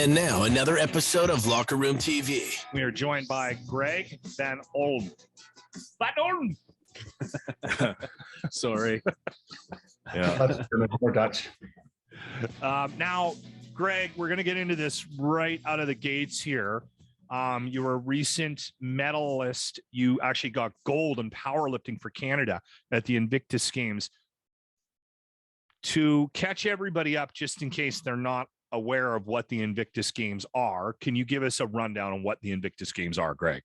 And now another episode of Locker Room TV. We are joined by Greg Van Olm. Van Olm. Sorry. Yeah. More Dutch. Now, Greg, we're going to get into this right out of the gates here. You were a recent medalist. You actually got gold in powerlifting for Canada at the Invictus Games. To catch everybody up, just in case they're not aware of what the Invictus Games are, can you give us a rundown on what the Invictus Games are, Greg?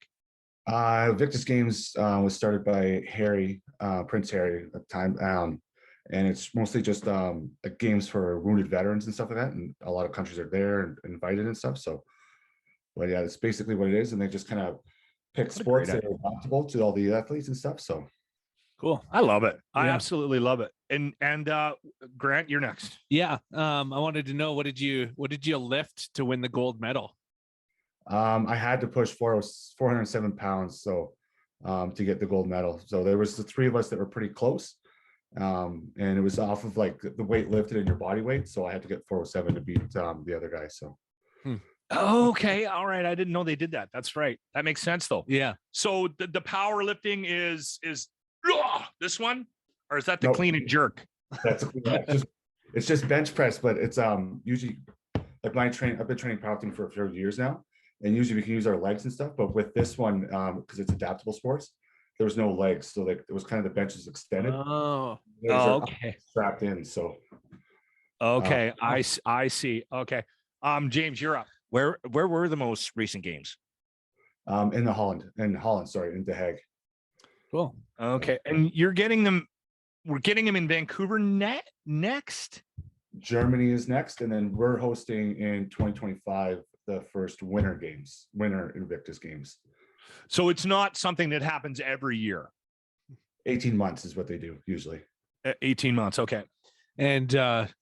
Invictus Games was started by Harry, Prince Harry at the time, and it's mostly just games for wounded veterans and stuff like that, and a lot of countries are there and invited and stuff. So, but yeah, that's basically what it is, and they just kind of pick sports that are adaptable to all the athletes and stuff. So cool. I love it. Yeah. I absolutely love it. And Grant, you're next. Yeah. I wanted to know, what did you lift to win the gold medal? I had to push 407 pounds. So, to get the gold medal. So there was the three of us that were pretty close. And it was off of like the weight lifted in your body weight. So I had to get 407 to beat the other guy. So. Okay. All right. I didn't know they did that. That's right. That makes sense though. Yeah. So the powerlifting is this one, or is that the Nope. clean and jerk? It's just bench press, but it's usually like I've been training powerlifting for a few years now, and usually we can use our legs and stuff. But with this one, because it's adaptable sports, there was no legs, so like it was kind of the benches extended. Okay. Strapped in. So. Okay, I see. Okay, James, you're up. Where were the most recent games? In Holland, in The Hague. Cool. Okay, and you're getting them. We're getting them in Vancouver next. Germany is next, and then we're hosting in 2025 the first Winter Invictus Games. So it's not something that happens every year. 18 months is what they do usually. 18 months. Okay. And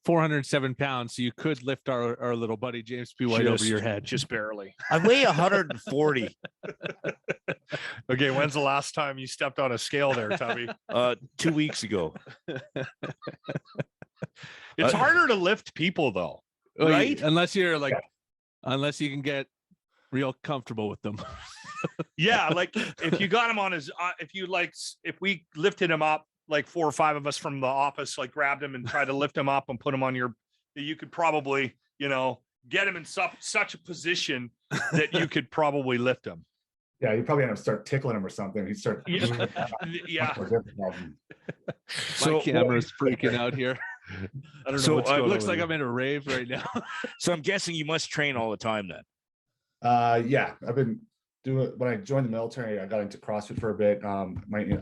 407 pounds. So you could lift our little buddy James P. White over your head. Just barely. I weigh 140. Okay. When's the last time you stepped on a scale there, Tubby? 2 weeks ago. It's harder to lift people though, right? Unless you can get real comfortable with them. Yeah. Like if you got him on his, if we lifted him up, like 4 or 5 of us from the office, like grabbed him and tried to lift him up and put him on you could probably, get him in such a position that you could probably lift him. Yeah, you probably have to start tickling him or something. He'd start. Yeah. My camera's freaking out here. I don't know what's going on. It looks like I'm in a rave right now. So I'm guessing you must train all the time then. Yeah, I've been doing. When I joined the military, I got into CrossFit for a bit. I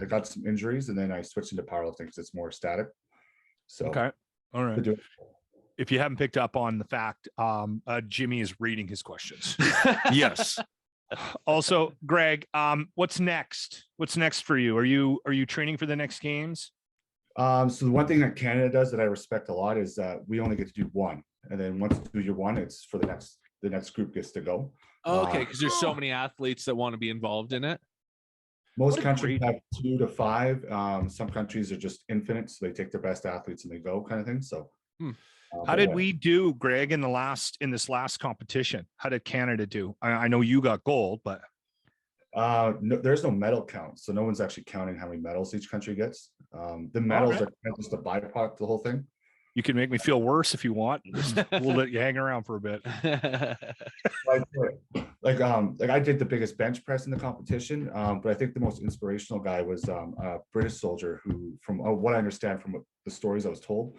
got some injuries, and then I switched into powerlifting because it's more static. So okay, all right. If you haven't picked up on the fact, Jimmy is reading his questions. Yes. Also, Greg, what's next? What's next for you? Are you training for the next games? So the one thing that Canada does that I respect a lot is that we only get to do one, and then once you do your one, it's for the next group gets to go. Okay, because there's so many athletes that want to be involved in it. Most countries have 2 to 5. Some countries are just infinite, so they take their best athletes and they go, kind of thing. So, how did we do, Greg, in this last competition? How did Canada do? I know you got gold, but no, there's no medal count, so no one's actually counting how many medals each country gets. The medals are just a byproduct of the whole thing. You can make me feel worse if you want. We'll let you hang around for a bit. Like I did the biggest bench press in the competition, but I think the most inspirational guy was a British soldier who, from what I understand from the stories I was told,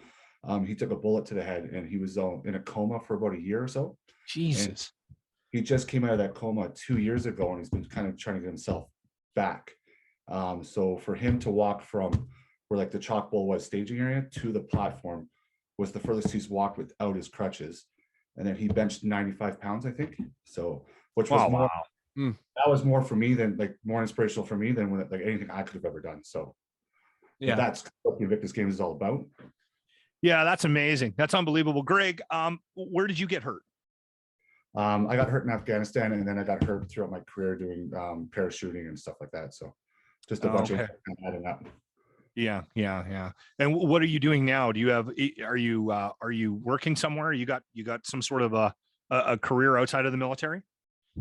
he took a bullet to the head and he was in a coma for about a year or so. Jesus. And he just came out of that coma 2 years ago, and he's been kind of trying to get himself back. So for him to walk from where like the chalk bowl was staging area to the platform was the furthest he's walked without his crutches. And then he benched 95 pounds, I think. So, which was that was more for me than more inspirational for me than like anything I could have ever done. So yeah, that's what the Invictus Games is all about. Yeah, that's amazing. That's unbelievable. Greg, where did you get hurt? I got hurt in Afghanistan, and then I got hurt throughout my career doing parachuting and stuff like that. So just a bunch of adding up. Yeah. And what are you doing now? Do you have? Are you working somewhere? You got some sort of a a career outside of the military?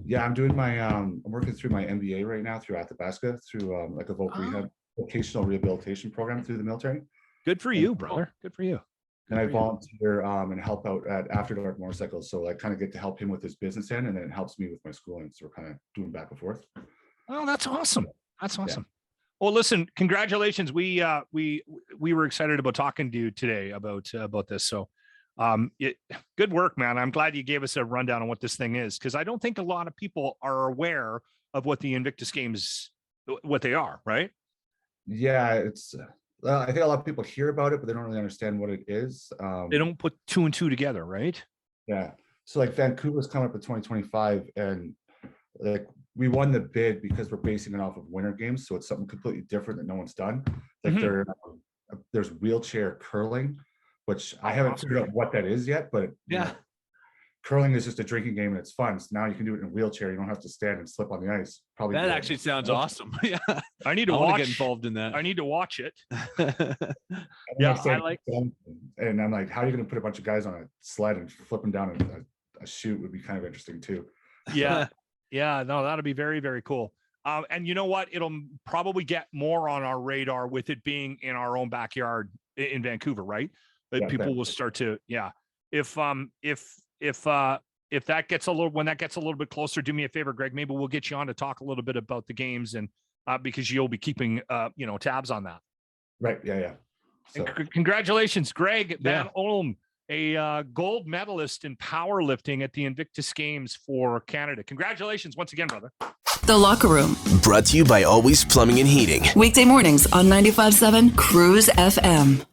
Yeah, I'm doing my I'm working through my MBA right now through Athabasca through like a vocational rehabilitation program through the military. Good for you, brother. Good for you. And I volunteer and help out at After Dark Motorcycles. So I kind of get to help him with his business end, and then it helps me with my schooling. So we're kind of doing back and forth. Oh, that's awesome. That's awesome. Yeah. Well, listen, congratulations. We were excited about talking to you today about this. So good work, man. I'm glad you gave us a rundown on what this thing is, because I don't think a lot of people are aware of what the Invictus Games, what they are, right? Yeah, it's I think a lot of people hear about it, but they don't really understand what it is. They don't put 2 and 2 together, right? Yeah. So like Vancouver's coming up in 2025, and like we won the bid because we're basing it off of Winter Games, so it's something completely different that no one's done. Like there's wheelchair curling, which I haven't figured out what that is yet, but yeah. Curling is just a drinking game and it's fun. So now you can do it in a wheelchair. You don't have to stand and slip on the ice. Probably that actually sounds awesome. Yeah, I need to get involved in that. I need to watch it. Yeah, I like. And I'm like, how are you going to put a bunch of guys on a sled and flip them down a chute? Would be kind of interesting too. Yeah, yeah. No, that'll be very, very cool. And you know what? It'll probably get more on our radar with it being in our own backyard in Vancouver, right? That people will start to, if that gets when that gets a little bit closer, do me a favor, Greg, maybe we'll get you on to talk a little bit about the games, and because you'll be keeping tabs on that. Right. Yeah. So. Congratulations, Greg Van Olm, a gold medalist in powerlifting at the Invictus Games for Canada. Congratulations once again, brother. The Locker Room, brought to you by Always Plumbing and Heating. Weekday mornings on 95.7 Cruise FM.